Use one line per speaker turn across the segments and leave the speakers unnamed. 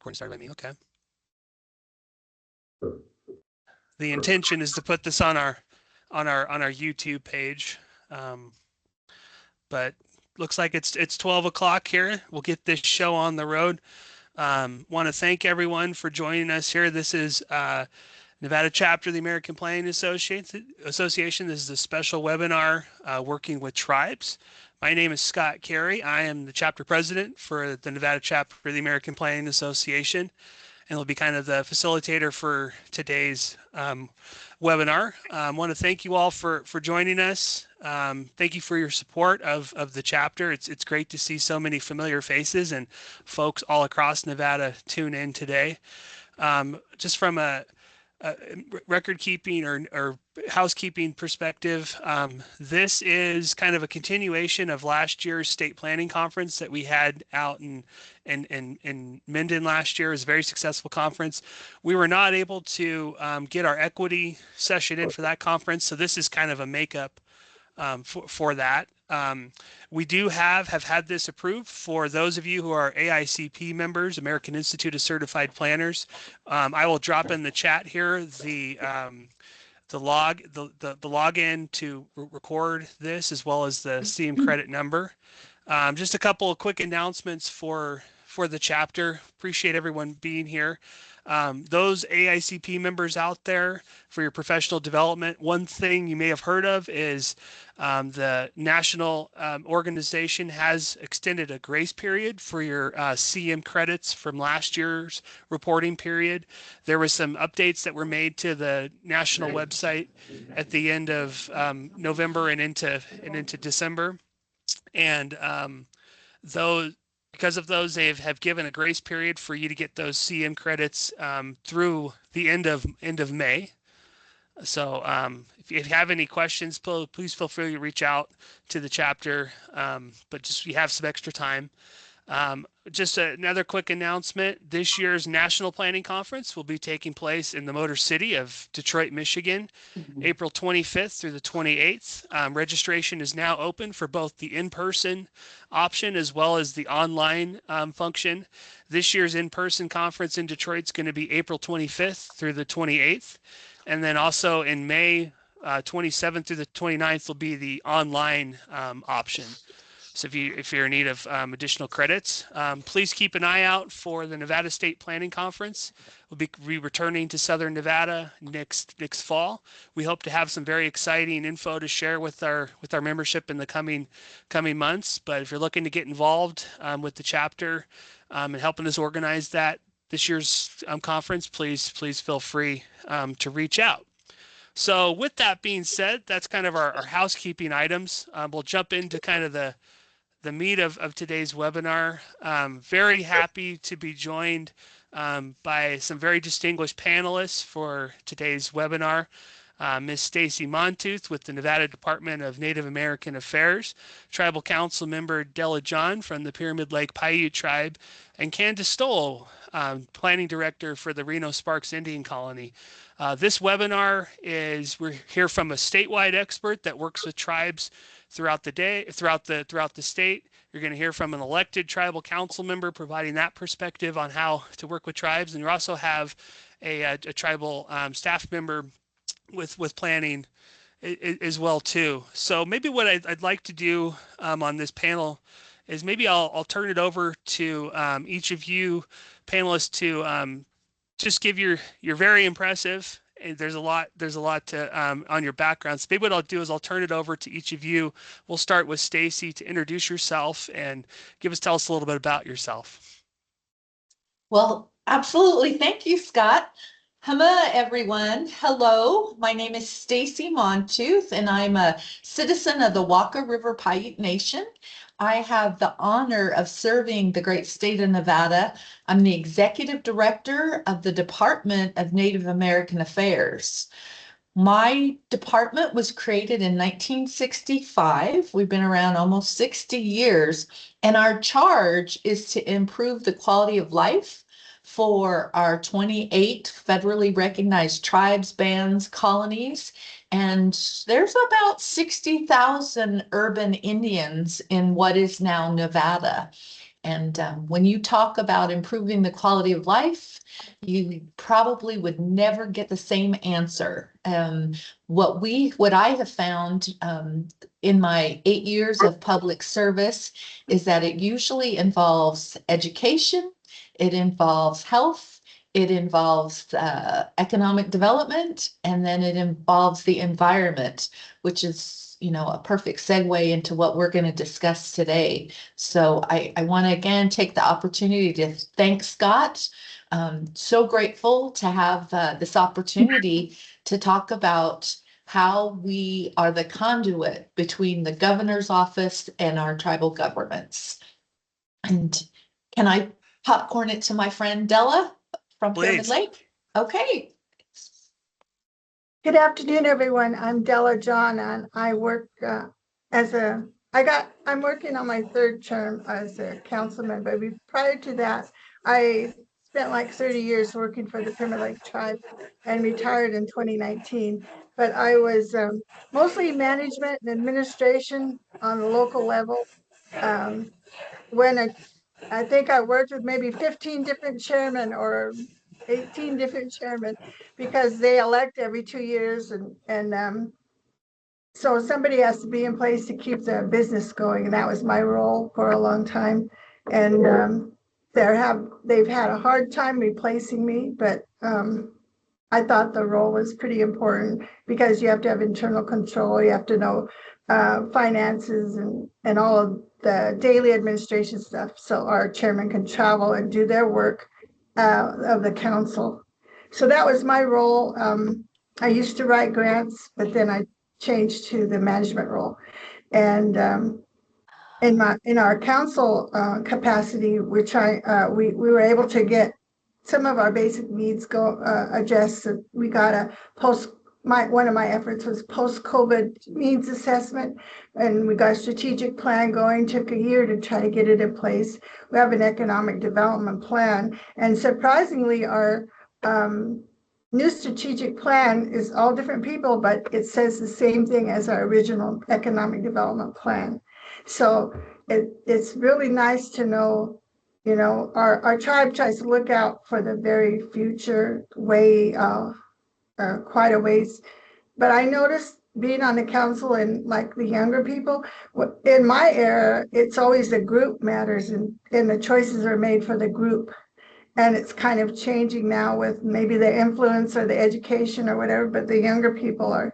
recording started by me. Okay. The intention is to put this on our YouTube page, but looks like it's 12 o'clock here. We'll get this show on the road. Want to thank everyone for joining us here. This is Nevada chapter of the American Planning Association. This is a special webinar working with tribes. My name is Scott Carey. I am the chapter president for the Nevada chapter of the American Planning Association, and will be kind of the facilitator for today's webinar. I want to thank you all for joining us. Thank you for your support of the chapter. It's great to see so many familiar faces and folks all across Nevada tune in today. Just from a record keeping or housekeeping perspective, this is kind of a continuation of last year's state planning conference that we had out in Minden last year. It was a very successful conference. We were not able to get our equity session in for that conference, so this is kind of a makeup for that. We do have had this approved for those of you who are AICP members, American Institute of Certified Planners. I will drop in the chat here the login to record this, as well as the CM credit number. Just a couple of quick announcements for the chapter. Appreciate everyone being here. Those AICP members out there, for your professional development, one thing you may have heard of is the national organization has extended a grace period for your CM credits from last year's reporting period. There was some updates that were made to the national website at the end of November and into December, and because of those, they have given a grace period for you to get those CM credits through the end of May. So if you have any questions, please feel free to reach out to the chapter, but just we have some extra time. Just another quick announcement. This year's National Planning Conference will be taking place in the Motor City of Detroit, Michigan, April 25th through the 28th. Registration is now open for both the in-person option as well as the online function. This year's in-person conference in Detroit is going to be April 25th through the 28th. And then also in May 27th through the 29th will be the online option. So if you're in need of additional credits, please keep an eye out for the Nevada State Planning Conference. We'll be returning to Southern Nevada next fall. We hope to have some very exciting info to share with our membership in the coming months. But if you're looking to get involved with the chapter and helping us organize this year's conference, please feel free to reach out. So with that being said, that's kind of our housekeeping items. We'll jump into kind of the meat of today's webinar. Very happy to be joined by some very distinguished panelists for today's webinar. Ms. Stacy Montooth with the Nevada Department of Native American Affairs, Tribal Council member Della John from the Pyramid Lake Paiute Tribe, and Candace Stoll, Planning Director for the Reno Sparks Indian Colony. This webinar we're here from a statewide expert that works with tribes throughout the state. You're going to hear from an elected tribal council member providing that perspective on how to work with tribes, and you also have a tribal staff member with planning as well too. So maybe what I'd like to do on this panel is maybe I'll turn it over to each of you panelists to just give your very impressive. And there's a lot to on your background. So maybe what I'll do is I'll turn it over to each of you. We'll start with Stacy to introduce yourself and tell us a little bit about yourself.
Well, absolutely. Thank you, Scott. Hello, everyone. Hello, my name is Stacy Montooth, and I'm a citizen of the Walker River Paiute Nation. I have the honor of serving the great state of Nevada. I'm the executive director of the Department of Native American Affairs. My department was created in 1965. We've been around almost 60 years, and our charge is to improve the quality of life for our 28 federally recognized tribes, bands, colonies, and there's about 60,000 urban Indians in what is now Nevada. And when you talk about improving the quality of life, you probably would never get the same answer. What I have found in my 8 years of public service is that it usually involves education, it involves health, it involves economic development, and then it involves the environment, which is, a perfect segue into what we're going to discuss today. So I want to again take the opportunity to thank Scott. So grateful to have this opportunity to talk about how we are the conduit between the governor's office and our tribal governments. And can I popcorn it to my friend Della from Pyramid
Please.
Lake? Okay.
Good afternoon, everyone. I'm Della John, and I work I'm working on my third term as a councilman, but prior to that, I spent like 30 years working for the Pyramid Lake Tribe and retired in 2019. But I was mostly management and administration on the local level. When I think I worked with maybe 15 different chairmen or 18 different chairmen because they elect every 2 years, and so somebody has to be in place to keep the business going, and that was my role for a long time. And they've had a hard time replacing me, but I thought the role was pretty important because you have to have internal control, you have to know finances and all of the daily administration stuff, so our chairman can travel and do their work of the council. So that was my role. I used to write grants, but then I changed to the management role. And in our council capacity, we were able to get some of our basic needs addressed. So we got a one of my efforts was post-COVID needs assessment, and we got a strategic plan going. Took a year to try to get it in place. We have an economic development plan, and surprisingly, our new strategic plan is all different people, but it says the same thing as our original economic development plan. So it's really nice to know, our tribe tries to look out for the very future way, quite a ways. But I noticed being on the council and like the younger people, in my era, it's always the group matters, and the choices are made for the group. And it's kind of changing now with maybe the influence or the education or whatever, but the younger people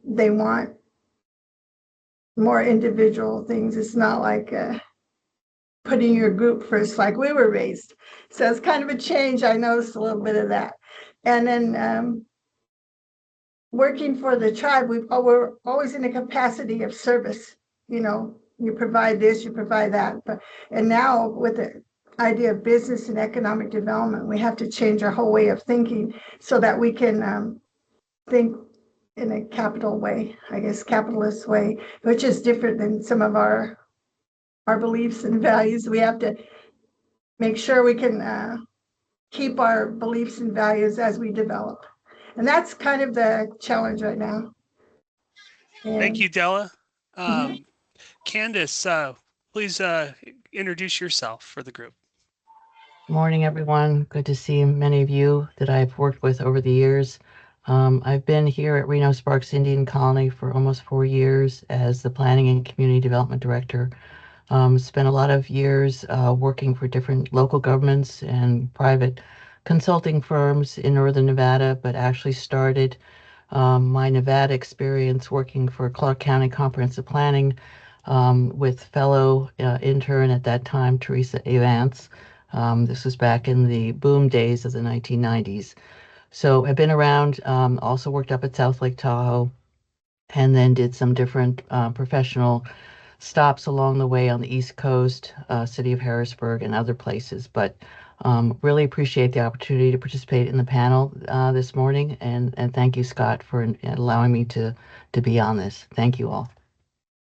they want more individual things. It's not like putting your group first like we were raised. So it's kind of a change. I noticed a little bit of that. And then working for the tribe, we're always in a capacity of service. You provide this, you provide that. And now with the idea of business and economic development, we have to change our whole way of thinking so that we can think in a capital way, I guess, capitalist way, which is different than some of our beliefs and values. We have to make sure we can keep our beliefs and values as we develop. And that's kind of the challenge right now.
Thank you, Della.
Mhm.
Candace, please introduce yourself for the group.
Morning, everyone. Good to see many of you that I've worked with over the years. I've been here at Reno Sparks Indian Colony for almost 4 years as the Planning and Community Development Director. Spent a lot of years working for different local governments and private consulting firms in Northern Nevada, but actually started my Nevada experience working for Clark County Comprehensive Planning with fellow intern at that time, Teresa Evance. This was back in the boom days of the 1990s. So I've been around, also worked up at South Lake Tahoe, and then did some different professional stops along the way on the East Coast, city of Harrisburg, and other places. But really appreciate the opportunity to participate in the panel this morning, and thank you, Scott, for allowing me to be on this. Thank you all.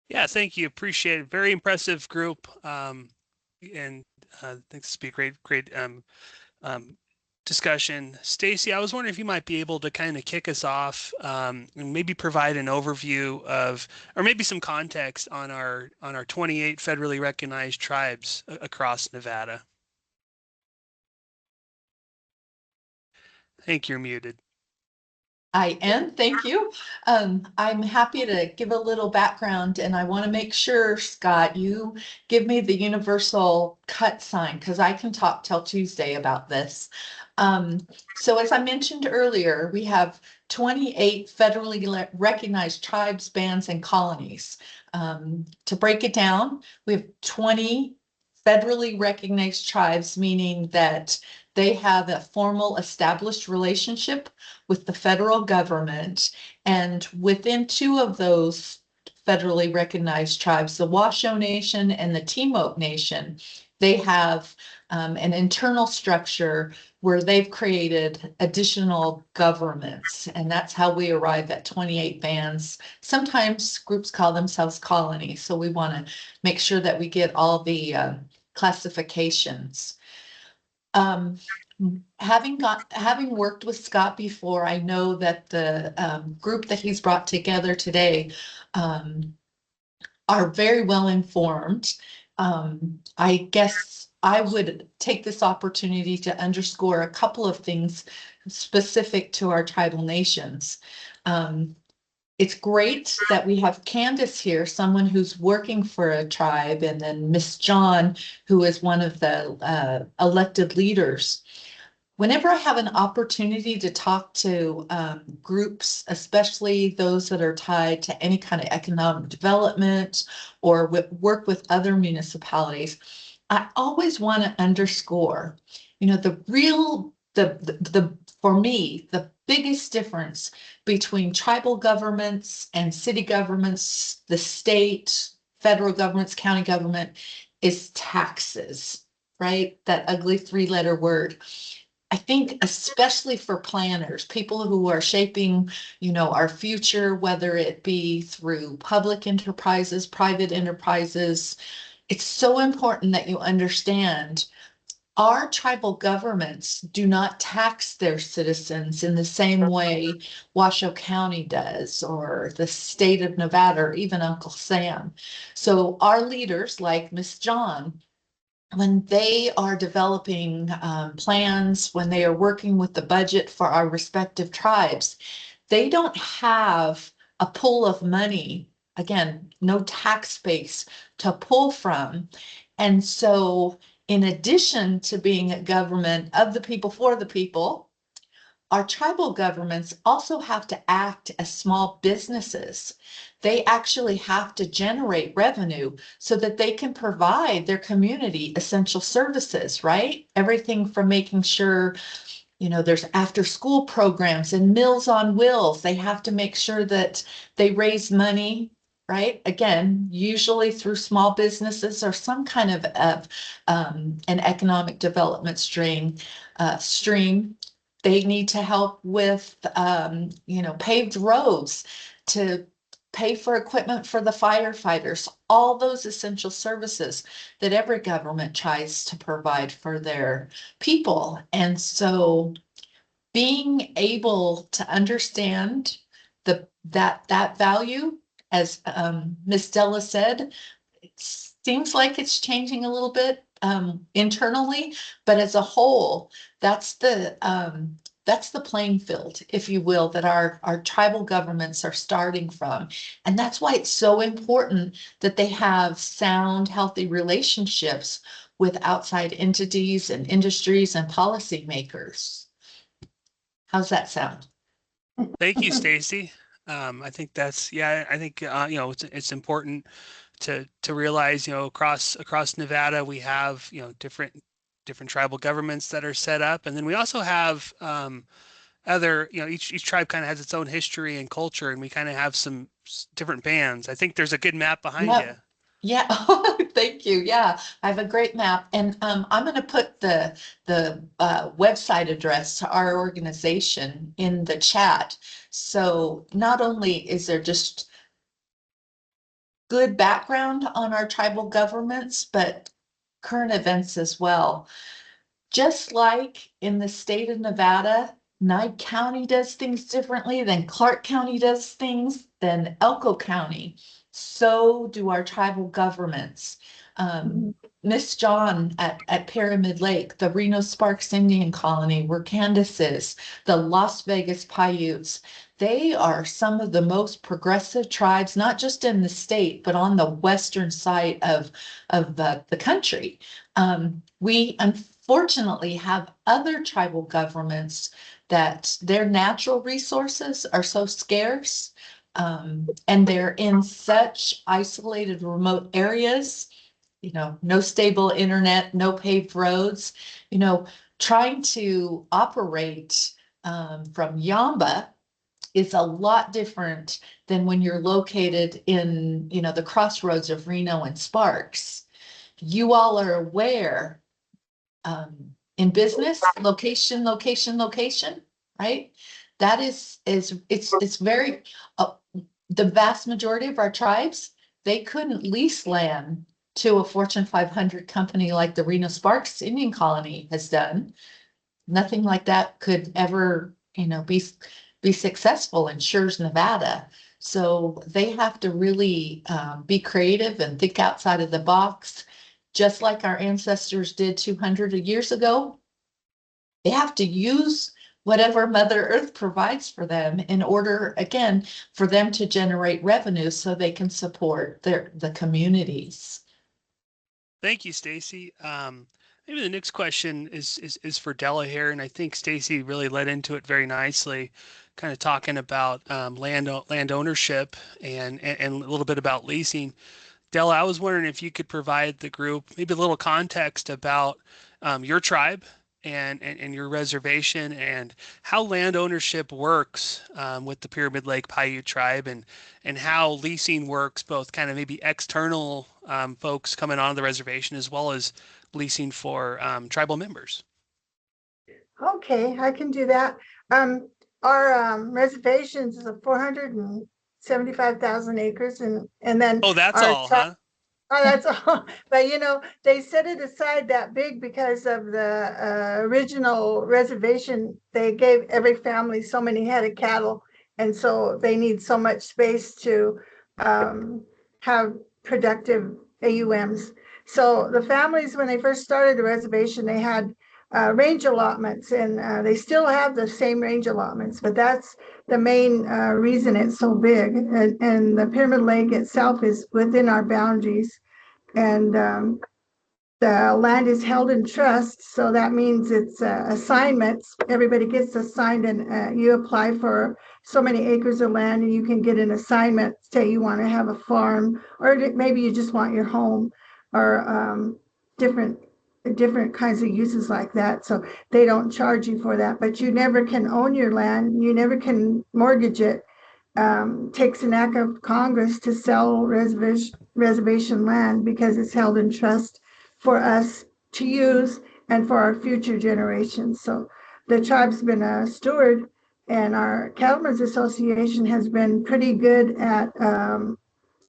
Yeah, thank you. Appreciate it. Very impressive group. And I think this will be a great discussion. Stacy, I was wondering if you might be able to kind of kick us off and maybe provide an overview of, or maybe some context on our 28 federally recognized tribes across Nevada. I think you're muted.
I am, thank you. I'm happy to give a little background, and I want to make sure, Scott, you give me the universal cut sign because I can talk till Tuesday about this. So as I mentioned earlier, we have 28 federally recognized tribes, bands, and colonies. To break it down, we have 20 federally recognized tribes, meaning that they have a formal established relationship with the federal government. And within two of those federally recognized tribes, the Washoe Nation and the Timok Nation, they have an internal structure where they've created additional governments. And that's how we arrive at 28 bands. Sometimes groups call themselves colonies. So we want to make sure that we get all the classifications. Having worked with Scott before, I know that the group that he's brought together today are very well informed. I guess I would take this opportunity to underscore a couple of things specific to our tribal nations. It's great that we have Candace here, someone who's working for a tribe, and then Miss John, who is one of the elected leaders. Whenever I have an opportunity to talk to groups, especially those that are tied to any kind of economic development or work with other municipalities, I always want to underscore, for me, the biggest difference between tribal governments and city governments, the state, federal governments, county government, is taxes, right? That ugly three-letter word. I think especially for planners, people who are shaping, our future, whether it be through public enterprises, private enterprises, it's so important that you understand our tribal governments do not tax their citizens in the same way Washoe County does, or the state of Nevada, or even Uncle Sam. So our leaders, like Miss John, when they are developing plans, when they are working with the budget for our respective tribes, they don't have a pool of money, again, no tax base to pull from. And so, in addition to being a government of the people for the people, our tribal governments also have to act as small businesses. They actually have to generate revenue so that they can provide their community essential services, right? Everything from making sure, there's after school programs and Meals on Wheels. They have to make sure that they raise money, right? Again, usually through small businesses or some kind of an economic development stream. They need to help with, paved roads, to pay for equipment for the firefighters, all those essential services that every government tries to provide for their people. And so being able to understand that value, as Ms. Della said, it seems like it's changing a little bit internally, but as a whole, that's the playing field, if you will, that our tribal governments are starting from. And that's why it's so important that they have sound, healthy relationships with outside entities and industries and policymakers. How's that sound?
Thank you, Stacy. I think I think it's important to realize, across Nevada we have, different tribal governments that are set up, and then we also have other, each tribe kind of has its own history and culture, and we kind of have some different bands. I think there's a good map behind you.
Yeah, thank you. Yeah, I have a great map, and I'm going to put the website address to our organization in the chat. So not only is there just good background on our tribal governments, but current events as well. Just like in the state of Nevada, Nye County does things differently than Clark County does things, than Elko County. So do our tribal governments. Miss John at Pyramid Lake, the Reno Sparks Indian Colony, where Candace is, the Las Vegas Paiutes, they are some of the most progressive tribes, not just in the state, but on the western side of the country. We unfortunately have other tribal governments that their natural resources are so scarce, and they're in such isolated remote areas, no stable internet, no paved roads, trying to operate from Yamba is a lot different than when you're located in, the crossroads of Reno and Sparks. You all are aware, in business, location, location, location, right? That it's very, the vast majority of our tribes, they couldn't lease land to a Fortune 500 company like the Reno Sparks Indian Colony has done. Nothing like that could ever, be successful in Schurz, Nevada. So they have to really be creative and think outside of the box, just like our ancestors did 200 years ago. They have to use whatever Mother Earth provides for them in order, again, for them to generate revenue so they can support the communities.
Thank you, Stacy. Maybe the next question is for Della here, and I think Stacy really led into it very nicely, kind of talking about land ownership and a little bit about leasing. Della, I was wondering if you could provide the group maybe a little context about your tribe and your reservation and how land ownership works with the Pyramid Lake Paiute tribe and how leasing works, both kind of maybe external folks coming onto the reservation as well as leasing for tribal members.
Okay, I can do that. Our reservations is 475,000 acres, and then
Oh, that's
our
all, huh?
Oh, that's all. But they set it aside that big because of the original reservation. They gave every family so many head of cattle, and so they need so much space to have productive AUMs. So the families, when they first started the reservation, they had range allotments, and they still have the same range allotments, but that's the main reason it's so big. And the Pyramid Lake itself is within our boundaries, and the land is held in trust, so that means it's assignments. Everybody gets assigned, and you apply for so many acres of land, and you can get an assignment. Say you want to have a farm, or maybe you just want your home, or different kinds of uses like that. So they don't charge you for that, but you never can own your land. You never can mortgage it. Takes an act of Congress to sell reservation land because it's held in trust for us to use and for our future generations. So the tribe's been a steward, and our Cattlemen's Association has been pretty good at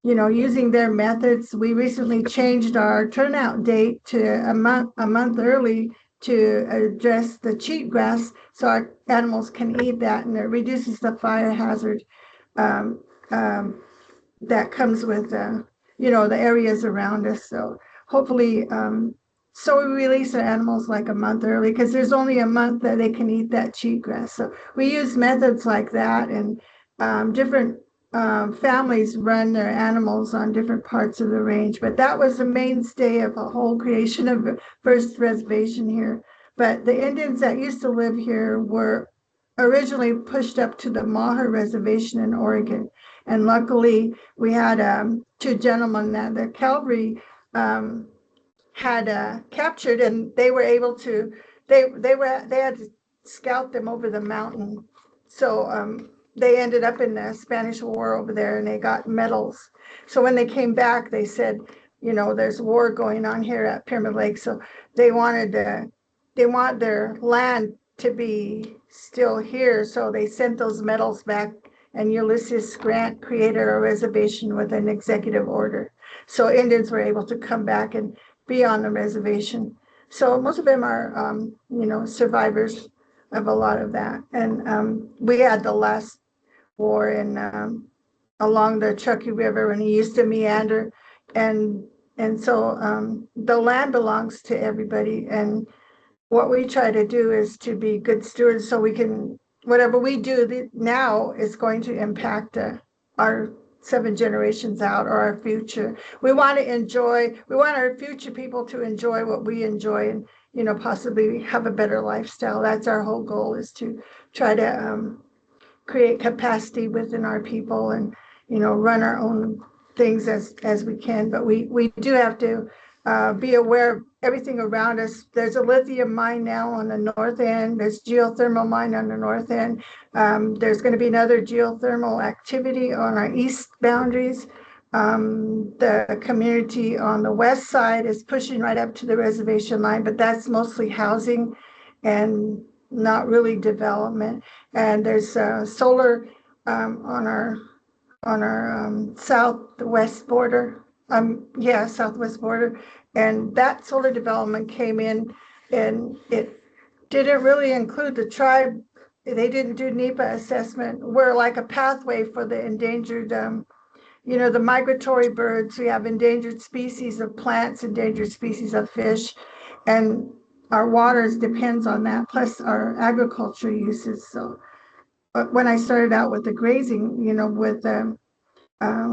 using their methods. We recently changed our turnout date to a month early to address the cheatgrass, so our animals can eat that, and it reduces the fire hazard um, um, that comes with the areas around us. So hopefully, so we release our animals like a month early, because there's only a month that they can eat that cheatgrass. So we use methods like that, and different families run their animals on different parts of the range. But that was the mainstay of the whole creation of the first reservation here. But the Indians that used to live here were originally pushed up to the Maher Reservation in Oregon. And luckily, we had two gentlemen that the cavalry had captured, and they were able to. They had to scout them over the mountain. So they ended up in the Spanish War over there, and they got medals. So when they came back, they said, there's war going on here at Pyramid Lake. So they want their land to be still here. So they sent those medals back, and Ulysses Grant created a reservation with an executive order. So Indians were able to come back and be on the reservation. So most of them are, survivors of a lot of that. And we had the last war in along the Truckee River when it used to meander, and so the land belongs to everybody. And what we try to do is to be good stewards so we can, whatever we do now is going to impact our 7 generations out, or our future. We want our future people to enjoy what we enjoy, and possibly have a better lifestyle. That's our whole goal, is to try to create capacity within our people, and run our own things as we can. But we do have to be aware of everything around us. There's a lithium mine now on the north end. There's geothermal mine on the north end. There's going to be another geothermal activity on our east boundaries. The community on the west side is pushing right up to the reservation line, but that's mostly housing and not really development. And there's solar on our southwest border. Southwest border, and that solar development came in, and it didn't really include the tribe. They didn't do NEPA assessment. We're like a pathway for the endangered, the migratory birds. We have endangered species of plants, endangered species of fish, and our waters depends on that, plus our agriculture uses. So when I started out with the grazing, with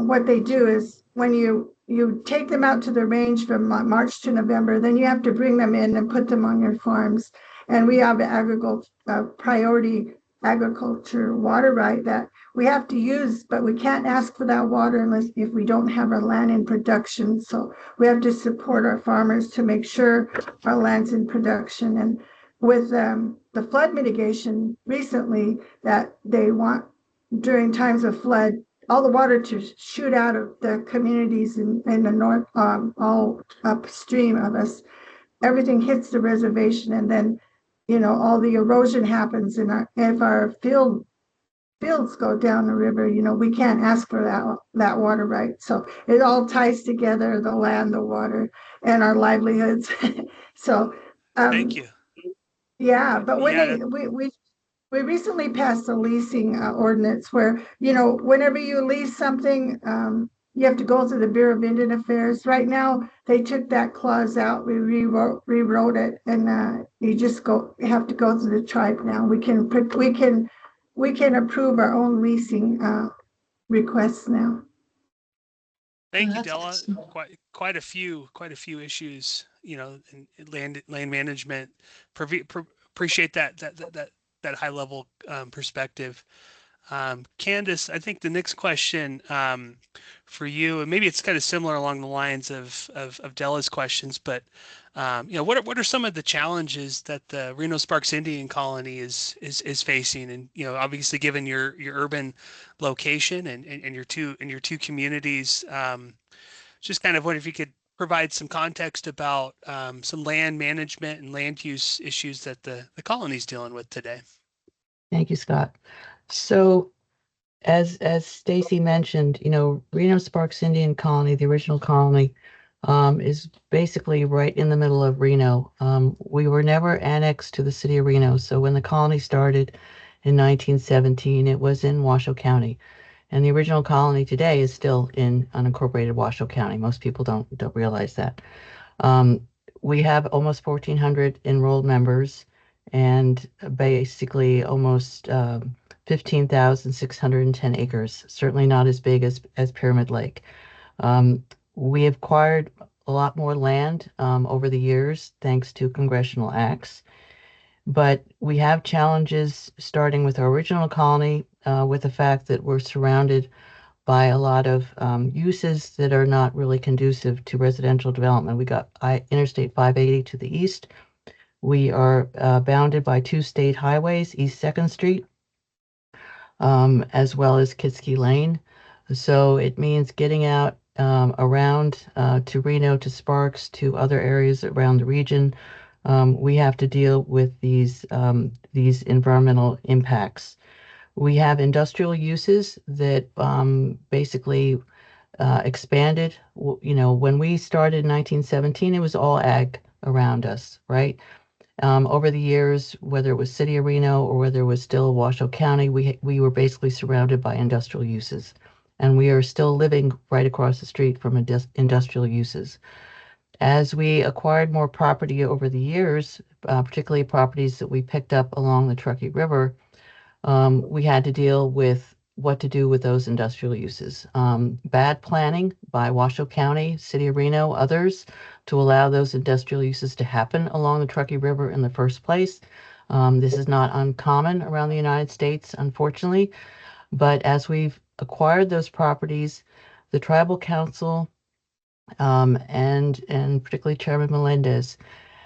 what they do is, when you take them out to the range from March to November, then you have to bring them in and put them on your farms. And we have an priority agriculture water right that we have to use, but we can't ask for that water if we don't have our land in production. So we have to support our farmers to make sure our land's in production. And with the flood mitigation recently, that they want during times of flood, all the water to shoot out of the communities in the north, all upstream of us. Everything hits the reservation, and then all the erosion happens. And if our fields go down the river, we can't ask for that water right. So it all ties together: the land, the water, and our livelihoods. So
Thank you.
yeah, but when
Yeah,
we recently passed a leasing ordinance where, whenever you lease something, you have to go through the Bureau of Indian Affairs. Right now, they took that clause out. We rewrote it, and you have to go through the tribe now. We can approve our own leasing requests now.
thank you,
That's
Della.
excellent.
Quite a few issues, in land management. Appreciate that high level perspective. Candace, I think the next question for you, and maybe it's kind of similar along the lines of Della's questions, but what are some of the challenges that the Reno Sparks Indian Colony is facing? And obviously, given your urban location and your two communities, just kind of wonder if you could provide some context about some land management and land use issues that the colony is dealing with today.
Thank you, Scott. So as Stacy mentioned, Reno Sparks Indian Colony, the original colony, is basically right in the middle of Reno. We were never annexed to the city of Reno. So when the colony started in 1917, it was in Washoe County. And the original colony today is still in unincorporated Washoe County. Most people don't realize that. We have almost 1,400 enrolled members, and basically almost 15,610 acres. Certainly not as big as Pyramid Lake. We have acquired a lot more land over the years, thanks to congressional acts. But we have challenges starting with our original colony, with the fact that we're surrounded by a lot of uses that are not really conducive to residential development. We got Interstate 580 to the east. We are bounded by 2 state highways, East 2nd Street, as well as Kitski Lane. So it means getting out around to Reno, to Sparks, to other areas around the region. We have to deal with these environmental impacts. We have industrial uses that basically expanded. When we started in 1917, it was all ag around us, right? Over the years, whether it was City of Reno or whether it was still Washoe County, we were basically surrounded by industrial uses. And we are still living right across the street from industrial uses. As we acquired more property over the years, particularly properties that we picked up along the Truckee River, we had to deal with what to do with those industrial uses. Bad planning by Washoe County, City of Reno, others to allow those industrial uses to happen along the Truckee River in the first place. This is not uncommon around the United States, unfortunately, but as we've acquired those properties, the Tribal Council and particularly Chairman Melendez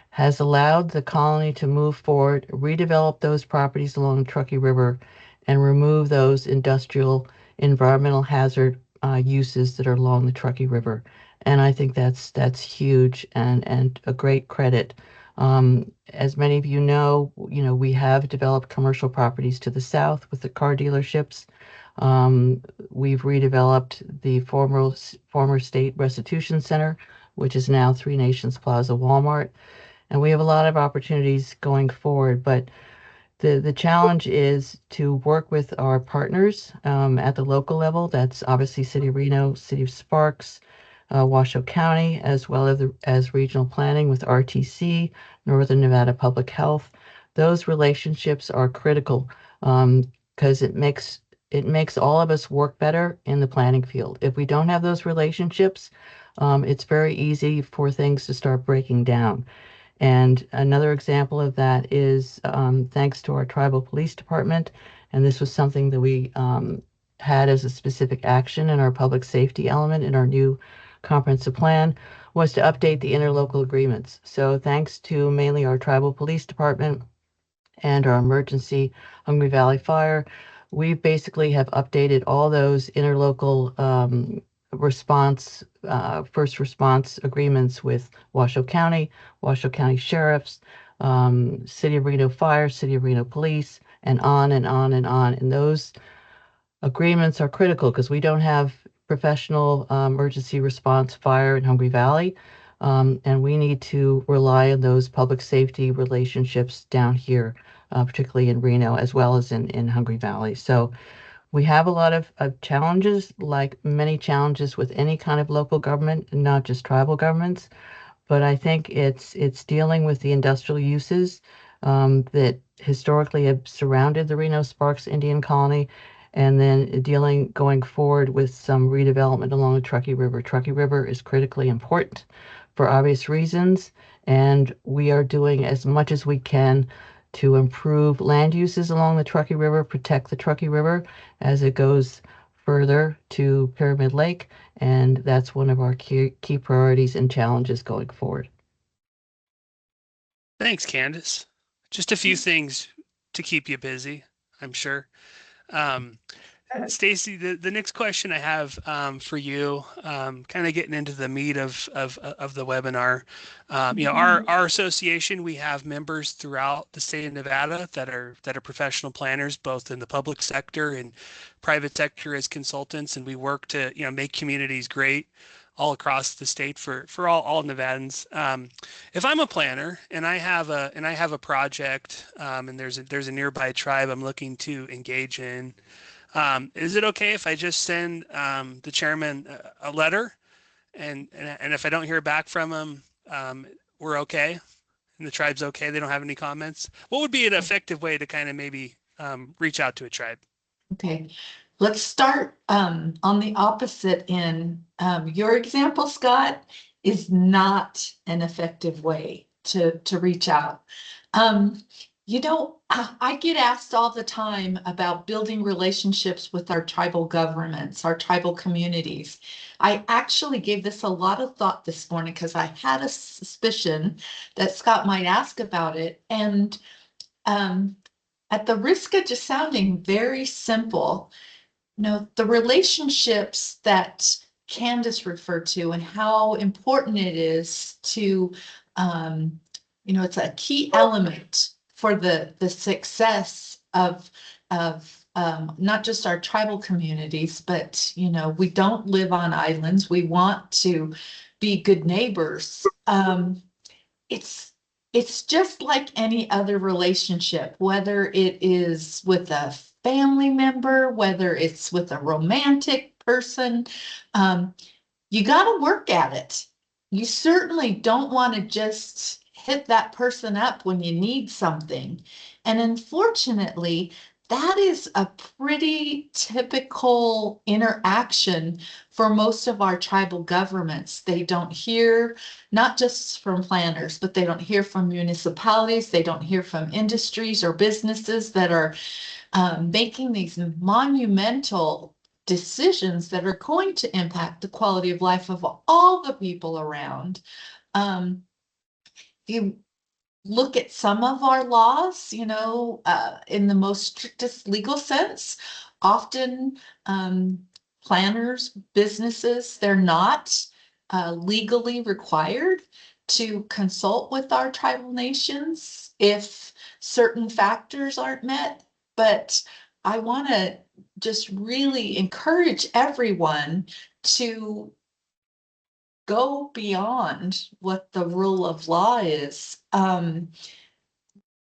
has allowed the colony to move forward, redevelop those properties along the Truckee River, and remove those industrial environmental hazard uses that are along the Truckee River. And I think that's huge and a great credit. As many of you know, we have developed commercial properties to the south with the car dealerships. We've redeveloped the former State Restitution Center, which is now Three Nations Plaza Walmart. And we have a lot of opportunities going forward, but the challenge is to work with our partners at the local level. That's obviously City of Reno, City of Sparks, Washoe County, as well as regional planning with RTC, Northern Nevada Public Health. Those relationships are critical because it makes all of us work better in the planning field. If we don't have those relationships, it's very easy for things to start breaking down. And another example of that is thanks to our tribal police department, and this was something that we had as a specific action in our public safety element in our new comprehensive plan, was to update the interlocal agreements. So thanks to mainly our tribal police department and our emergency Hungry Valley Fire, we basically have updated all those interlocal first response agreements with Washoe County Sheriffs, City of Reno Fire, City of Reno Police, and on and on and on. And those agreements are critical because we don't have professional emergency response fire in Hungry Valley. And we need to rely on those public safety relationships down here, particularly in Reno, as well as in Hungry Valley. So we have a lot of challenges, like many challenges with any kind of local government, and not just tribal governments. But I think it's dealing with the industrial uses that historically have surrounded the Reno Sparks Indian Colony, and then going forward with some redevelopment along the Truckee River. Truckee River is critically important for obvious reasons, and we are doing as much as we can to improve land uses along the Truckee River, protect the Truckee River as it goes further to Pyramid Lake, and that's one of our key priorities and challenges going forward.
Thanks, Candace. Just a few things to keep you busy, I'm sure. Stacy, the next question I have for you, kind of getting into the meat of the webinar. Our association, we have members throughout the state of Nevada that are professional planners, both in the public sector and private sector as consultants, and we work to make communities great all across the state for all Nevadans. If I'm a planner and I have a project and there's a nearby tribe I'm looking to engage in. Is it okay if I just send the chairman a letter, and if I don't hear back from him, we're okay, and the tribe's okay? They don't have any comments. What would be an effective way to kind of maybe reach out to a tribe?
Okay, let's start on the opposite end. Your example, Scott, is not an effective way to reach out. I get asked all the time about building relationships with our tribal governments, our tribal communities. I actually gave this a lot of thought this morning because I had a suspicion that Scott might ask about it. And at the risk of just sounding very simple, the relationships that Candace referred to and how important it is to, it's a key element for the success of not just our tribal communities, but we don't live on islands. We want to be good neighbors. it's just like any other relationship, whether it is with a family member, whether it's with a romantic person. You got to work at it. You certainly don't want to just hit that person up when you need something. And unfortunately, that is a pretty typical interaction for most of our tribal governments. They don't hear, not just from planners, but they don't hear from municipalities, they don't hear from industries or businesses that are making these monumental decisions that are going to impact the quality of life of all the people around. You look at some of our laws, in the most strictest legal sense, often planners, businesses, they're not legally required to consult with our tribal nations if certain factors aren't met. But I want to just really encourage everyone to go beyond what the rule of law is.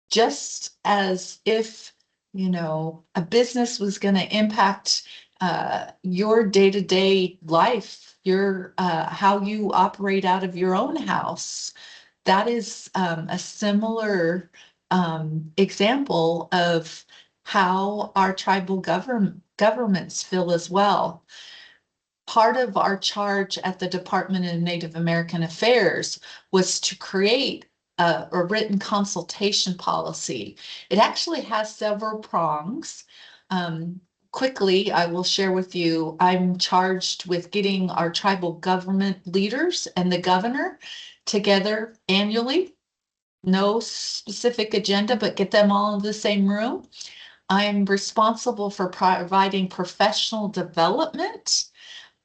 Just as if, a business was going to impact your day-to-day life, your how you operate out of your own house. That is a similar example of how our tribal governments feel as well. Part of our charge at the Department of Native American Affairs was to create a written consultation policy. It actually has several prongs. Quickly, I will share with you, I'm charged with getting our tribal government leaders and the governor together annually. No specific agenda, but get them all in the same room. I'm responsible for providing professional development,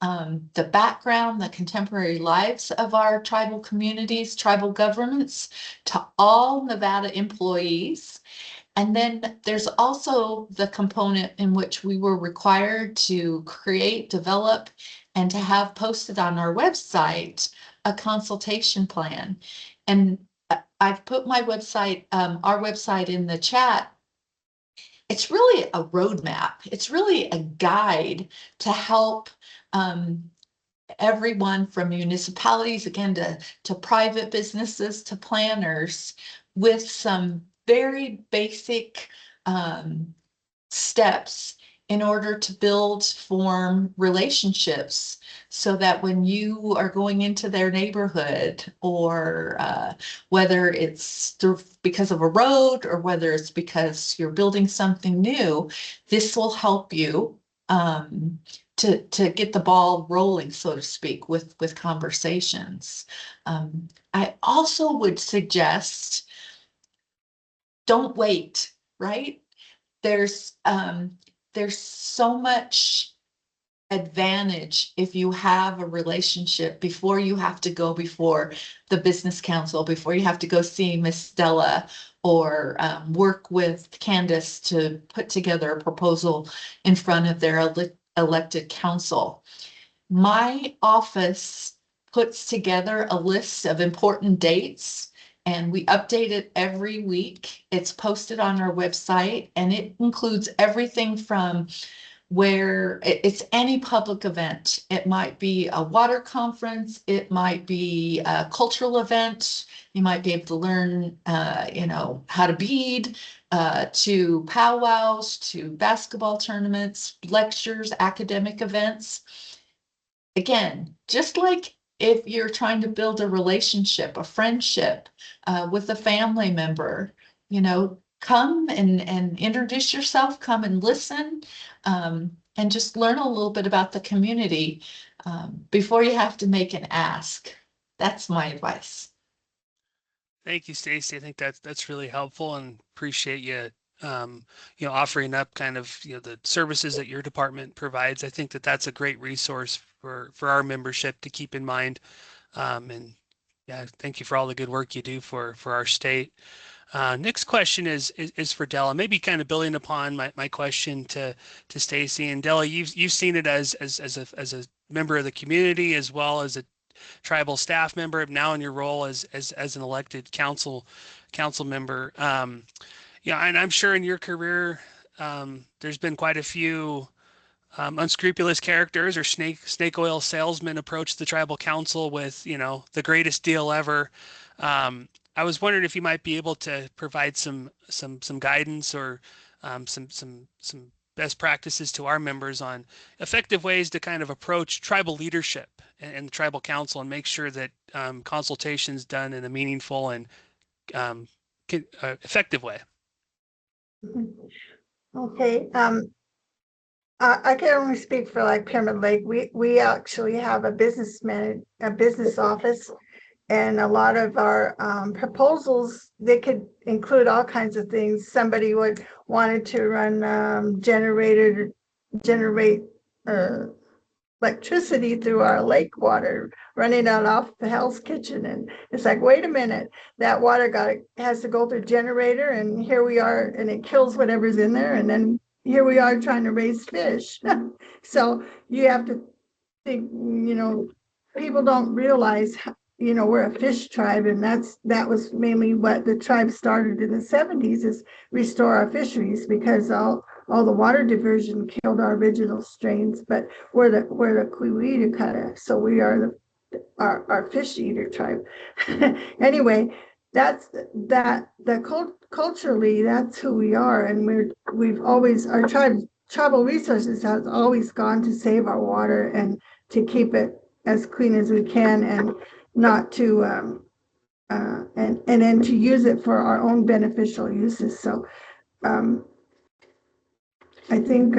the background, the contemporary lives of our tribal communities, tribal governments, to all Nevada employees. And then there's also the component in which we were required to create, develop, and to have posted on our website a consultation plan. And I've put my website, our website, in the chat. It's really a roadmap. It's really a guide to help everyone from municipalities, again, to private businesses, to planners, with some very basic steps in order to build, form relationships, so that when you are going into their neighborhood, or whether it's because of a road or whether it's because you're building something new, this will help you to get the ball rolling, so to speak, with conversations. I also would suggest, don't wait, right? There's so much advantage if you have a relationship before you have to go before the business council, before you have to go see Miss Stella, or work with Candace to put together a proposal in front of their elected council. My office puts together a list of important dates, and we update it every week. It's posted on our website, and it includes everything from where it's any public event. It might be a water conference, it might be a cultural event, you might be able to learn, how to bead, to powwows, to basketball tournaments, lectures, academic events. Again, just like if you're trying to build a relationship, a friendship with a family member, come and introduce yourself, come and listen, and just learn a little bit about the community before you have to make an ask. That's my advice.
Thank you, Stacy. I think that's really helpful, and appreciate you offering up kind of the services that your department provides. I think that's a great resource for our membership to keep in mind. And yeah, thank you for all the good work you do for our state. Next question is for Della. Maybe kind of building upon my question to Stacy. And Della, you've seen it as a member of the community, as well as tribal staff member, now in your role as an elected council member. Yeah, and I'm sure in your career, there's been quite a few unscrupulous characters or snake oil salesmen approach the tribal council with, the greatest deal ever. I was wondering if you might be able to provide some guidance or some best practices to our members on effective ways to kind of approach tribal leadership and the tribal council and make sure that consultation is done in a meaningful and effective way.
Okay. I can only speak for like Pyramid Lake. We actually have a business office, and a lot of our proposals, they could include all kinds of things. Somebody wanted to run generate electricity through our lake water running out off the Hell's Kitchen, and it's like, wait a minute, that water has to go through generator, and here we are, and it kills whatever's in there, and then here we are trying to raise fish. So you have to think, people don't realize, we're a fish tribe, and that was mainly what the tribe started in the 70s, is restore our fisheries, because all the water diversion killed our original strains. But we're the Quiwitacata, so we are our fish eater tribe. Anyway, culturally, that's who we are, and we've always, our tribal resources has always gone to save our water and to keep it as clean as we can, and not to and then to use it for our own beneficial uses. So I think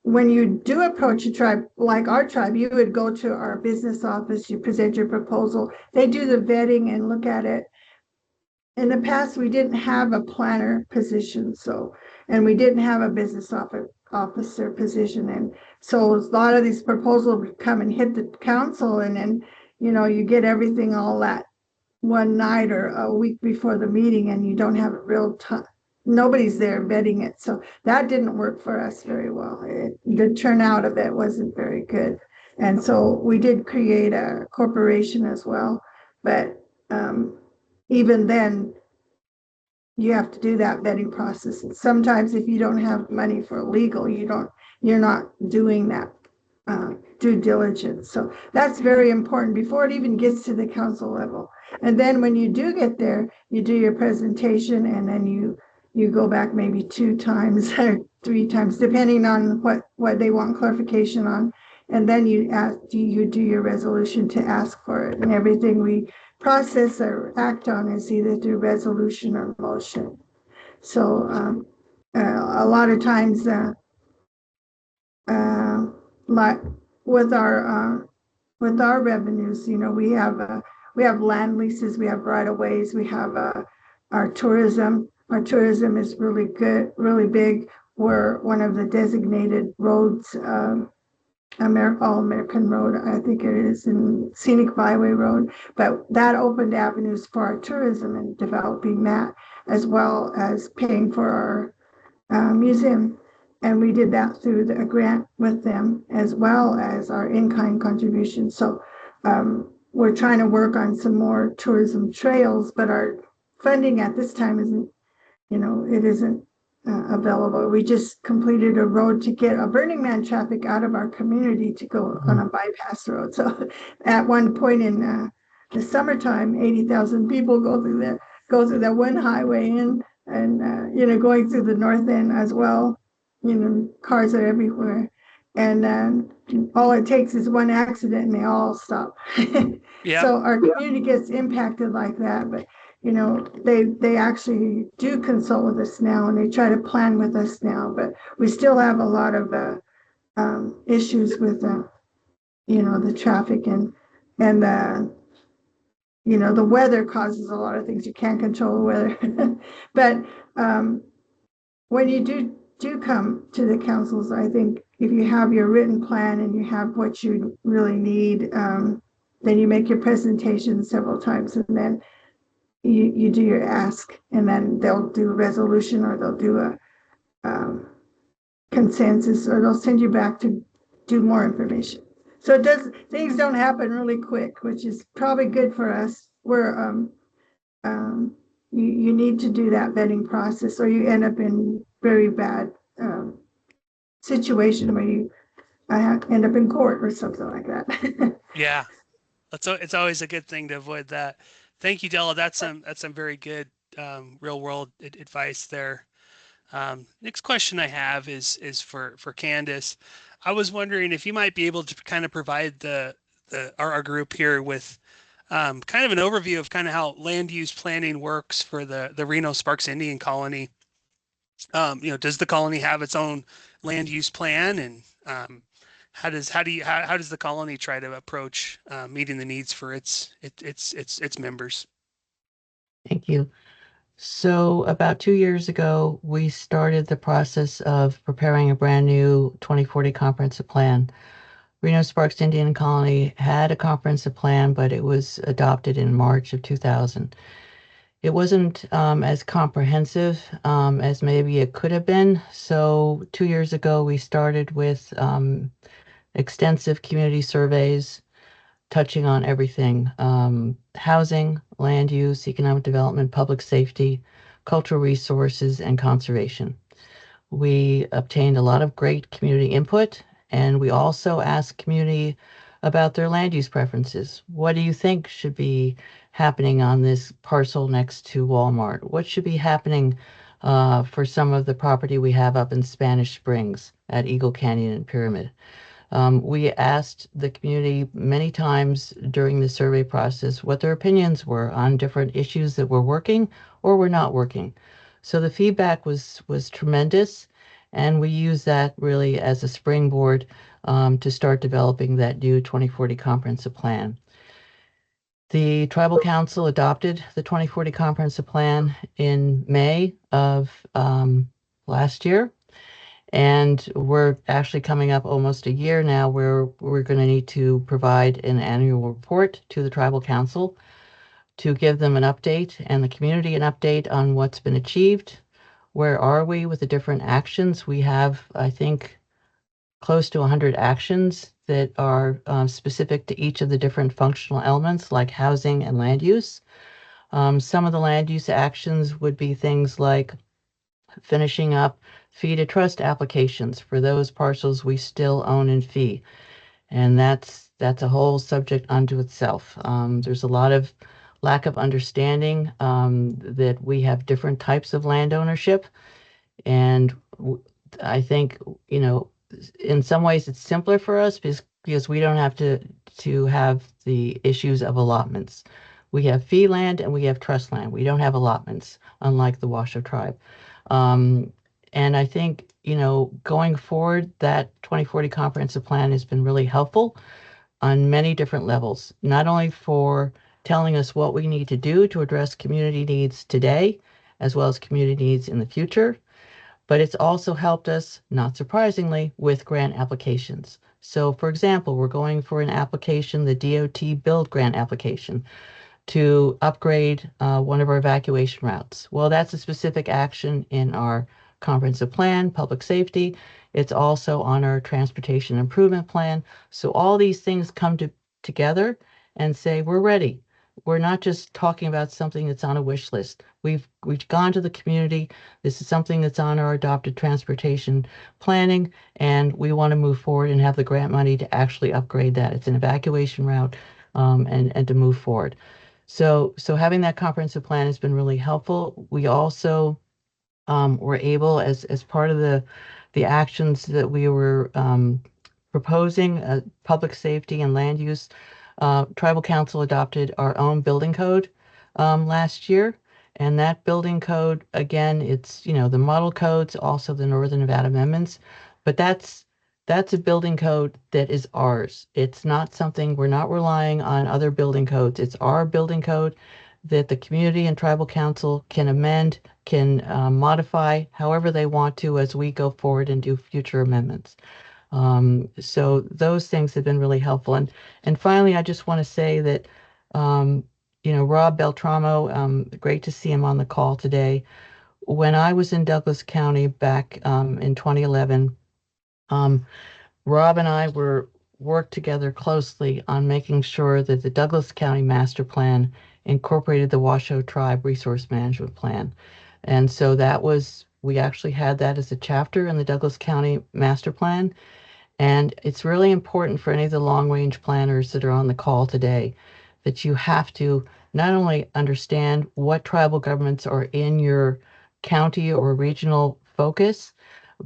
when you do approach a tribe like our tribe, you would go to our business office, you present your proposal, they do the vetting and look at it. In the past, we didn't have a planner position, and we didn't have a business officer position, and so a lot of these proposals would come and hit the council, and then you get everything all that one night or a week before the meeting, and you don't have a real time. Nobody's there vetting it, so that didn't work for us very well. The turnout of it wasn't very good, and so we did create a corporation as well, but even then, you have to do that vetting process. And sometimes if you don't have money for legal, you're not doing that due diligence. So that's very important before it even gets to the council level. And then when you do get there, you do your presentation, and then you go back maybe 2 times or 3 times, depending on what they want clarification on. And then you do your resolution to ask for it, and everything we process or act on is either through resolution or motion. So a lot of times, like with our revenues, we have land leases, we have right of ways, we have our tourism. Our tourism is really good, really big. We're one of the designated roads. All-American Road, I think it is, in Scenic Byway Road, but that opened avenues for our tourism and developing that, as well as paying for our museum. And we did that through a grant with them, as well as our in-kind contribution. So we're trying to work on some more tourism trails, but our funding at this time isn't, it isn't available. We just completed a road to get a Burning Man traffic out of our community to go on a bypass road. So at one point in the summertime, 80,000 people go through that one highway and going through the north end as well. Cars are everywhere, and all it takes is one accident and they all stop.
Yeah.
So our community gets impacted like that, but they actually do consult with us now, and they try to plan with us now, but we still have a lot of issues with the traffic and the weather causes a lot of things. You can't control the weather. But when you do come to the councils, I think if you have your written plan and you have what you really need, then you make your presentation several times, and then you do your ask, and then they'll do a resolution, or they'll do a consensus, or they'll send you back to do more information. So things don't happen really quick, which is probably good for us. You need to do that vetting process, or you end up in very bad situation where you end up in court or something like that.
Yeah, it's always a good thing to avoid that. Thank you, Della. That's some very good real world advice there. Next question I have is for Candace. I was wondering if you might be able to kind of provide our group here with kind of an overview of kind of how land use planning works for the Reno Sparks Indian Colony. Does the colony have its own land use plan, and how does the colony try to approach meeting the needs for its members?
Thank you. So about 2 years ago, we started the process of preparing a brand new 2040 comprehensive plan. Reno Sparks Indian Colony had a comprehensive plan, but it was adopted in March of 2000. It wasn't as comprehensive as maybe it could have been. So 2 years ago, we started with extensive community surveys touching on everything: housing, land use, economic development, public safety, cultural resources, and conservation. We obtained a lot of great community input, and we also asked community about their land use preferences. What do you think should be happening on this parcel next to Walmart? What should be happening for some of the property we have up in Spanish Springs at Eagle Canyon and Pyramid? We asked the community many times during the survey process what their opinions were on different issues that were working or were not working. So the feedback was tremendous, and we use that really as a springboard to start developing that new 2040 comprehensive plan. The Tribal Council adopted the 2040 comprehensive plan in May of last year. And we're actually coming up almost a year now where we're going to need to provide an annual report to the Tribal Council to give them an update and the community an update on what's been achieved. Where are we with the different actions? We have, I think, close to 100 actions that are specific to each of the different functional elements like housing and land use. Some of the land use actions would be things like finishing up fee to trust applications for those parcels we still own in fee. And that's a whole subject unto itself. There's a lot of lack of understanding that we have different types of land ownership. And I think, in some ways it's simpler for us because we don't have to have the issues of allotments. We have fee land and we have trust land. We don't have allotments, unlike the Washoe tribe. And I think, going forward, that 2040 comprehensive plan has been really helpful on many different levels, not only for telling us what we need to do to address community needs today, as well as community needs in the future, but it's also helped us, not surprisingly, with grant applications. So, for example, we're going for an application, the DOT build grant application, to upgrade one of our evacuation routes. Well, that's a specific action in our comprehensive plan, public safety. It's also on our transportation improvement plan. So all these things come together and say, we're ready. We're not just talking about something that's on a wish list. We've gone to the community. This is something that's on our adopted transportation planning, and we want to move forward and have the grant money to actually upgrade that. It's an evacuation route, and to move forward. So having that comprehensive plan has been really helpful. We also were able, as part of the actions that we were proposing, public safety and land use, Tribal Council adopted our own building code last year. And that building code, again, it's, the model codes, also the Northern Nevada amendments, but that's a building code that is ours. It's not something, we're not relying on other building codes. It's our building code that the community and Tribal Council can amend, can modify however they want to as we go forward and do future amendments. So those things have been really helpful. And finally, I just want to say that, Rob Beltramo, great to see him on the call today. When I was in Douglas County back in 2011, Rob and I were worked together closely on making sure that the Douglas County Master Plan incorporated the Washoe Tribe Resource Management Plan. And so we actually had that as a chapter in the Douglas County Master Plan. And it's really important for any of the long-range planners that are on the call today that you have to not only understand what tribal governments are in your county or regional focus,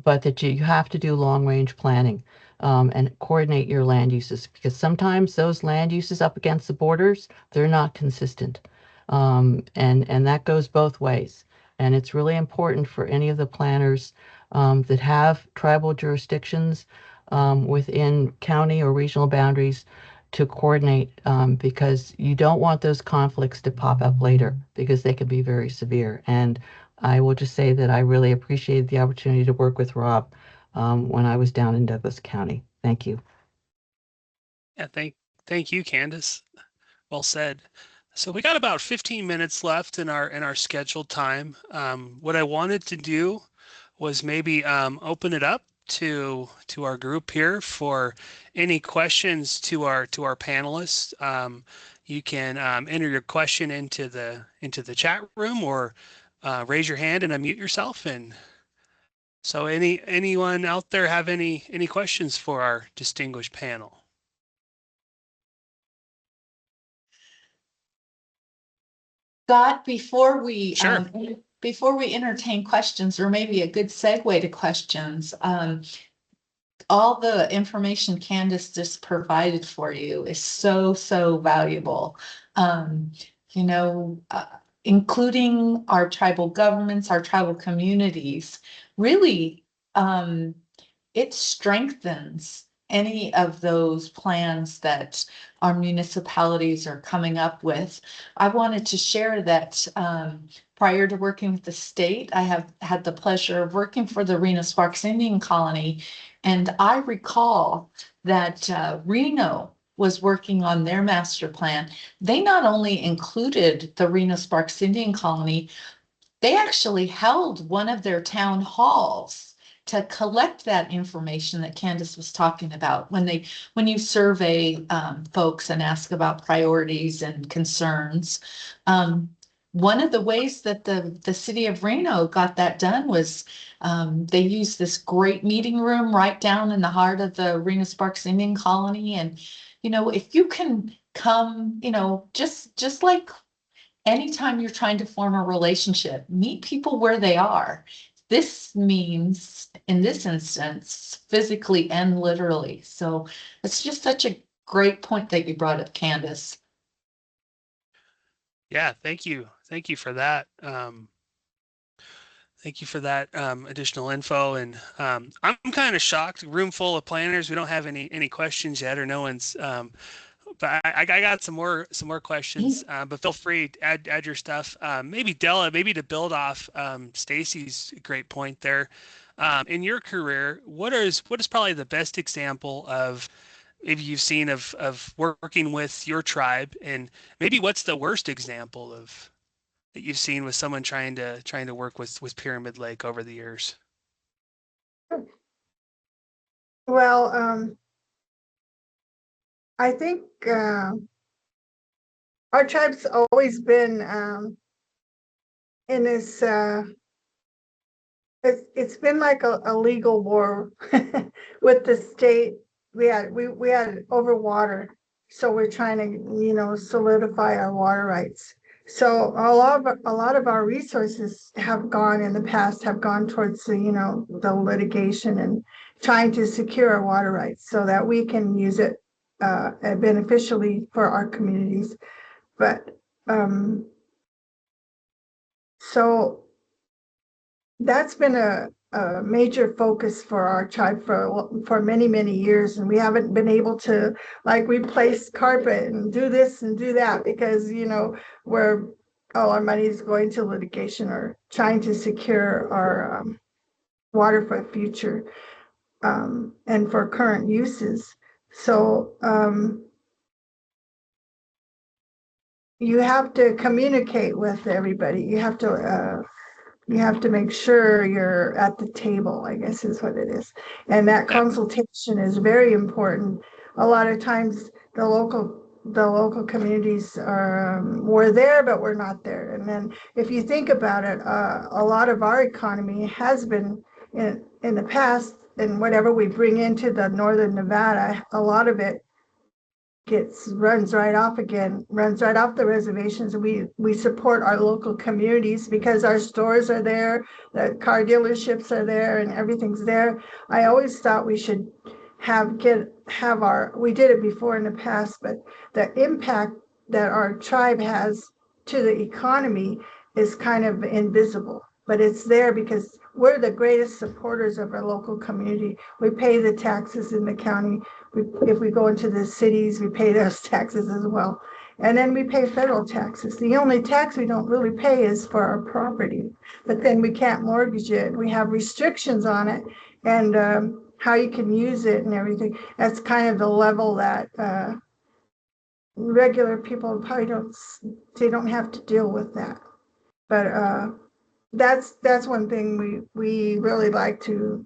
but that you have to do long-range planning and coordinate your land uses, because sometimes those land uses up against the borders, they're not consistent. And that goes both ways. And it's really important for any of the planners that have tribal jurisdictions within county or regional boundaries to coordinate, because you don't want those conflicts to pop up later because they can be very severe. And I will just say that I really appreciated the opportunity to work with Rob when I was down in Douglas County. Thank you.
Yeah, thank you, Candace. Well said. So we got about 15 minutes left in our scheduled time. What I wanted to do was maybe open it up to our group here for any questions to our panelists. You can enter your question into the chat room, or raise your hand and unmute yourself. And so anyone out there have any questions for our distinguished panel?
Scott,
Sure.
before we entertain questions, or maybe a good segue to questions, all the information Candace just provided for you is so valuable. Um, you know, including our tribal governments, our tribal communities, really, it strengthens any of those plans that our municipalities are coming up with. I wanted to share that prior to working with the state, I have had the pleasure of working for the Reno Sparks Indian Colony. And I recall that Reno was working on their master plan. They not only included the Reno Sparks Indian Colony, they actually held one of their town halls to collect that information that Candace was talking about. When you survey folks and ask about priorities and concerns, one of the ways that the city of Reno got that done was they used this great meeting room right down in the heart of the Reno Sparks Indian Colony. And if you can come, just like anytime you're trying to form a relationship, meet people where they are. This means, in this instance, physically and literally. So it's just such a great point that you brought up, Candace.
Yeah, thank you. Thank you for that. Thank you for that additional info. And I'm kind of shocked. Room full of planners. We don't have any questions yet, or no one's. But I got some more questions. But feel free to add your stuff. Maybe Della, maybe to build off Stacy's great point there. In your career, what is probably the best example of maybe you've seen of working with your tribe, and maybe what's the worst example of that you've seen with someone trying to work with Pyramid Lake over the years?
Well, I think our tribe's always been in this. It's been like a legal war with the state. We had over water, so we're trying to solidify our water rights. So a lot of our resources have gone in the past have gone towards the litigation and trying to secure our water rights so that we can use it beneficially for our communities. But so that's been a major focus for our tribe for many years, and we haven't been able to replace carpet and do this and do that because we're all our money is going to litigation or trying to secure our water for the future and for current uses. So you have to communicate with everybody. You have to make sure you're at the table, I guess is what it is. And that consultation is very important. a lot of times the local communities were there, but we're not there. And then if you think about it, a lot of our economy has been in the past, and whatever we bring into the northern Nevada, a lot of it runs right off the reservations. We support our local communities because our stores are there, the car dealerships are there, and everything's there. I always thought we should we did it before in the past, but the impact that our tribe has to the economy is kind of invisible, but it's there because we're the greatest supporters of our local community. We pay the taxes in the county. If we go into the cities, we pay those taxes as well. And then we pay federal taxes. The only tax we don't really pay is for our property, but then we can't mortgage it. We have restrictions on it and how you can use it and everything. That's kind of the level that regular people probably don't have to deal with that. But that's one thing we really like to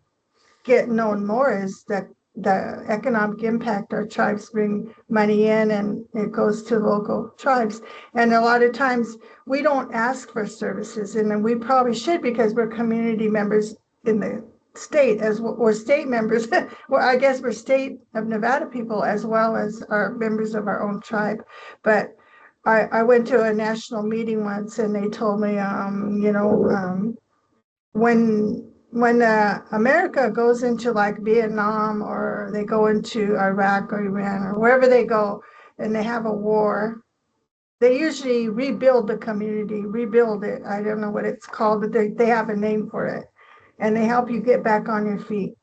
get known more is that the economic impact our tribes bring money in, and it goes to local tribes. And a lot of times we don't ask for services, and then we probably should because we're community members in the state as well, or state members. Well, I guess we're state of Nevada people as well as our members of our own tribe. But I went to a national meeting once, and they told me, when America goes into like Vietnam, or they go into Iraq or Iran or wherever they go and they have a war, they usually rebuild the community, rebuild it. I don't know what it's called, but they have a name for it. And they help you get back on your feet.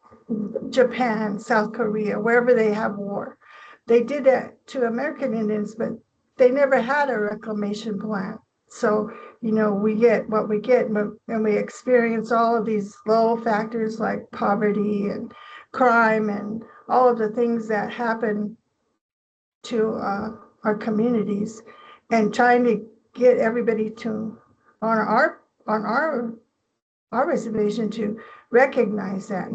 Japan, South Korea, wherever they have war. They did that to American Indians, but they never had a reclamation plan. So, we get what we get, and we experience all of these low factors like poverty and crime and all of the things that happen to our communities, and trying to get everybody to on our reservation to recognize that,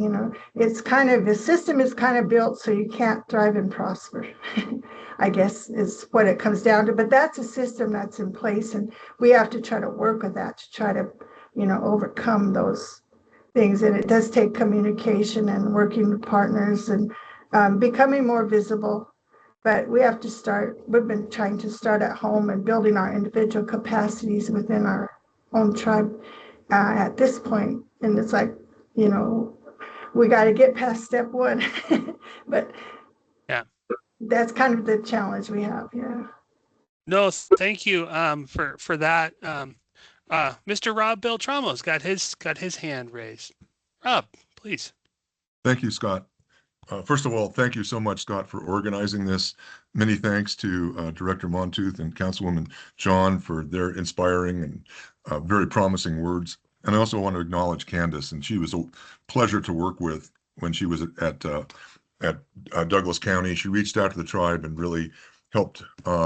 it's kind of, the system is kind of built so you can't thrive and prosper. I guess is what it comes down to, but that's a system that's in place, and we have to try to work with that to try to, overcome those things. And it does take communication and working with partners and becoming more visible. But we've been trying to start at home and building our individual capacities within our own tribe at this point. And it's like, we got to get past step one. But
Yeah.
that's kind of the challenge we have. Yeah.
No, thank you for that. Mr. Rob Beltramo's got his hand raised. Rob, please.
Thank you, Scott. First of all, thank you so much, Scott, for organizing this. Many thanks to Director Montooth and Councilwoman John for their inspiring and very promising words. And I also want to acknowledge Candace, and she was a pleasure to work with when she was at Douglas County. She reached out to the tribe and really helped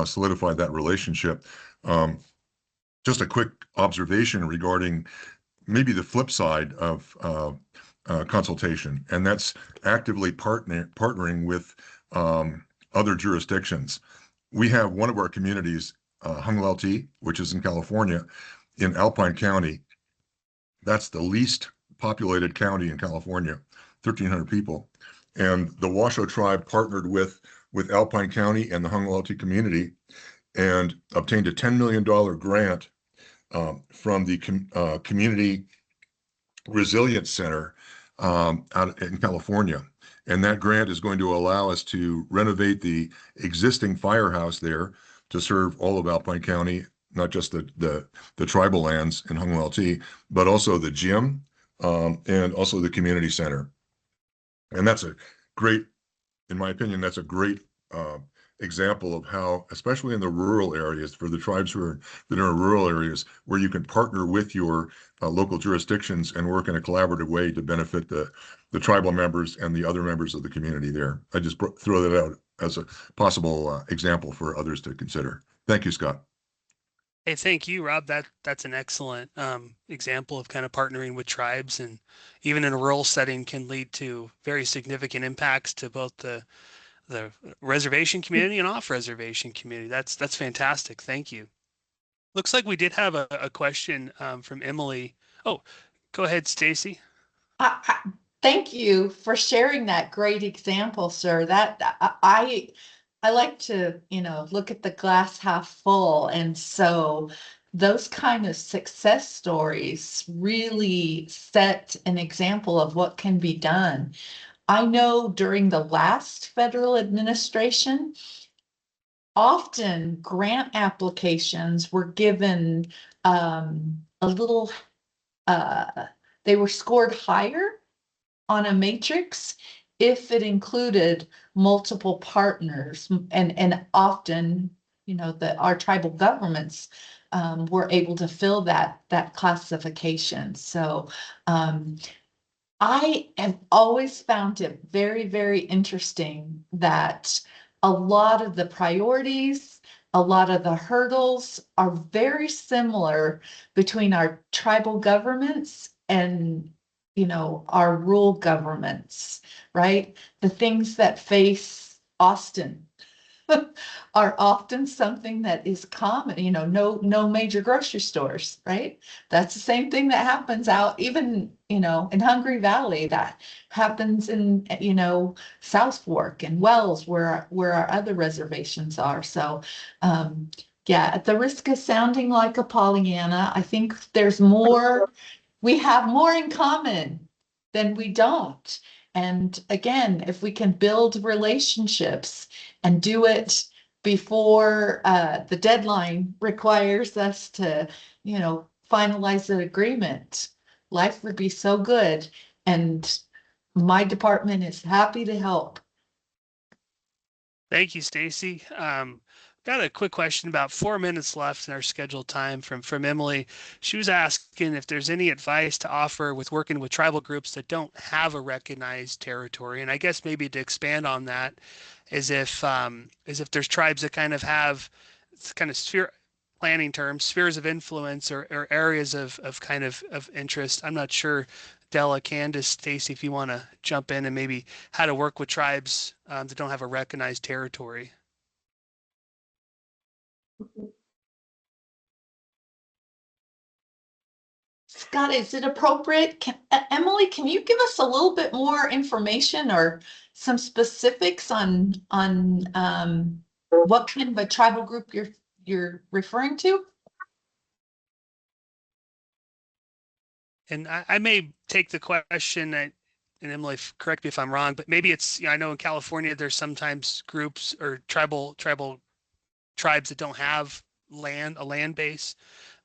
solidify that relationship. Just a quick observation regarding maybe the flip side of consultation, and that's actively partnering with other jurisdictions. We have one of our communities, Hung-Lau-Ti, which is in California, in Alpine County. That's the least populated county in California, 1,300 people. And the Washoe tribe partnered with Alpine County and the Hung-Lau-Ti community and obtained a $10 million grant from the Community Resilience Center out in California. And that grant is going to allow us to renovate the existing firehouse there to serve all of Alpine County, not just the tribal lands in Hung-Lau-Ti, but also the gym and also the community center. And that's in my opinion, that's a great example of how, especially in the rural areas, for the tribes that are in rural areas, where you can partner with your local jurisdictions and work in a collaborative way to benefit the tribal members and the other members of the community there. I just throw that out as a possible example for others to consider. Thank you, Scott.
Hey, thank you, Rob. That's an excellent example of kind of partnering with tribes, and even in a rural setting can lead to very significant impacts to both the the reservation community and off reservation community. That's fantastic. Thank you. Looks like we did have a question from Emily. Oh, go ahead, Stacy.
Thank you for sharing that great example, sir. I like to, look at the glass half full. And so those kind of success stories really set an example of what can be done. I know during the last federal administration, often grant applications were given a little, they were scored higher on a matrix if it included multiple partners, and often, our tribal governments were able to fill that classification. So I have always found it very, very interesting that a lot of the priorities, a lot of the hurdles are very similar between our tribal governments and, our rural governments, right? The things that face Austin are often something that is common, no major grocery stores, right? That's the same thing that happens out even, in Hungry Valley, that happens in, South Fork and Wells where our other reservations are. So yeah, at the risk of sounding like a Pollyanna, I think we have more in common than we don't. And again, if we can build relationships and do it before the deadline requires us to, finalize an agreement, life would be so good. And my department is happy to help.
Thank you, Stacy. Got a quick question, about 4 minutes left in our scheduled time from Emily. She was asking if there's any advice to offer with working with tribal groups that don't have a recognized territory. And I guess maybe to expand on that is if there's tribes that kind of have kind of sphere planning terms, spheres of influence or areas of kind of interest. I'm not sure, Della, Candace, Stacy, if you want to jump in and maybe how to work with tribes that don't have a recognized territory.
Scott, is it appropriate? Emily, can you give us a little bit more information or some specifics on what kind of a tribal group you're referring to?
And I may take the question, and Emily, correct me if I'm wrong, but maybe it's, I know in California there's sometimes groups or tribal tribes that don't have a land base.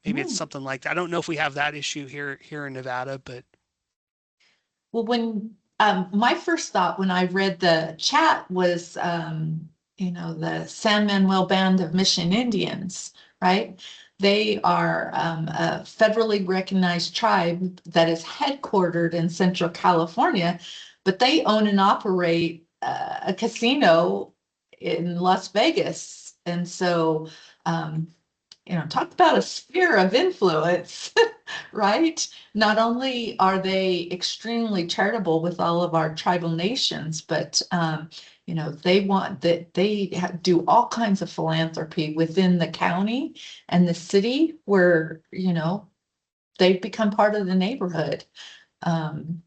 Maybe it's something like that. I don't know if we have that issue here in Nevada, but
Well, when my first thought when I read the chat was, the San Manuel Band of Mission Indians, right? They are a federally recognized tribe that is headquartered in Central California, but they own and operate a casino in Las Vegas. And so, talk about a sphere of influence, right? Not only are they extremely charitable with all of our tribal nations, but they do all kinds of philanthropy within the county and the city where, they've become part of the neighborhood. I'm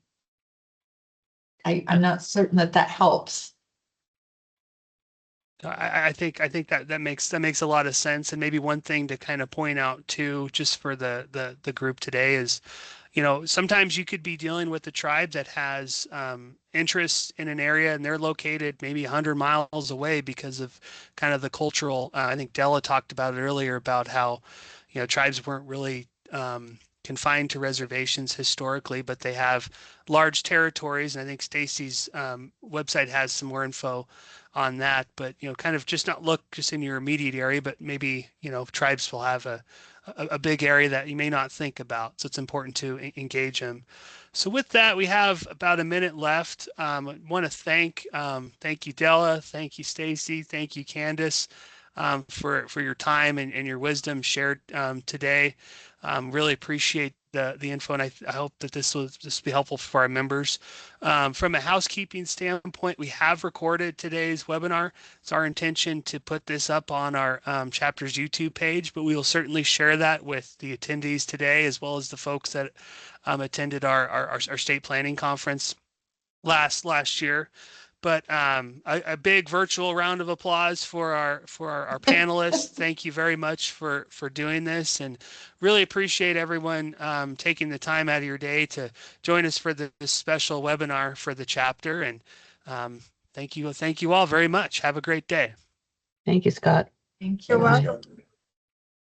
not certain that helps.
I think that makes a lot of sense. And maybe one thing to kind of point out too, just for the group today is, sometimes you could be dealing with a tribe that has interests in an area and they're located maybe 100 miles away because of kind of the cultural. I think Della talked about it earlier about how, tribes weren't really confined to reservations historically, but they have large territories. And I think Stacy's website has some more info on that, but kind of just not look just in your immediate area, but maybe tribes will have a big area that you may not think about. So it's important to engage them. So with that, we have about a minute left. I want to thank you, Della. Thank you, Stacy. Thank you, Candace. for your time and your wisdom shared today. Really appreciate the info, and I hope that this will be helpful for our members. From a housekeeping standpoint, we have recorded today's webinar. It's our intention to put this up on our chapter's YouTube page, but we will certainly share that with the attendees today, as well as the folks that attended our state planning conference last year. But a big virtual round of applause for our panelists. Thank you very much for doing this, and really appreciate everyone taking the time out of your day to join us for this special webinar for the chapter. And thank you all very much. Have a great day.
Thank you, Scott.
Thank
You're
you.
welcome.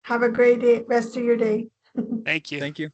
Have a great day, rest of your day.
Thank you.
Thank you.